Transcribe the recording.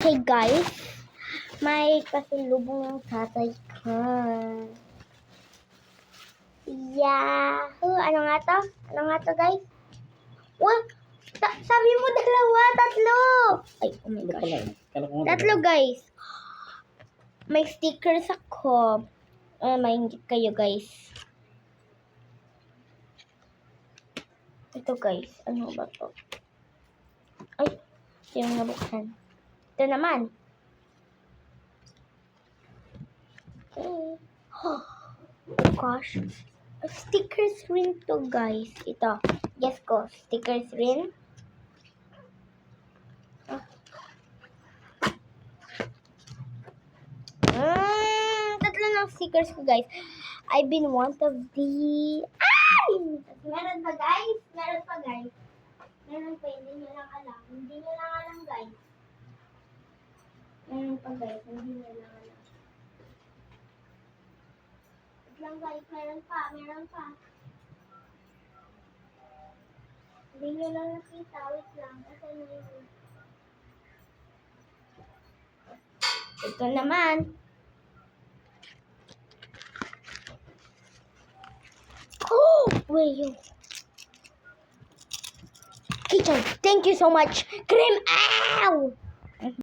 Okay, guys. May pasalubong ng tatay ko. Yahoo! Ano nga to? Ano nga to, guys? What? Sabi mo dalawa, tatlo! Ay, oh my gosh. Tatlo, guys. May stickers ako. Maingit kayo, guys. Ito, guys. Ano ba to? Ay, ito yung nabuksan. Ito naman. Okay. Oh gosh. Stickers rin to, guys. Ito. Guess ko. Stickers rin. Tatlo ng stickers ko, guys. I've been one of the... Ay! Meron pa, guys. Meron pa, guys. Meron pa. Hindi nyo lang alam. Hindi nyo lang alam, guys. Meron pa, guys. Hindi nyo lang alam. Wait lang, guys. Meron pa. Meron pa. Hindi nyo lang nakita. Wait lang. Kasi meron. Ito naman. Oh! Wait, yun. Kitchen, thank you so much. Cream! Ow!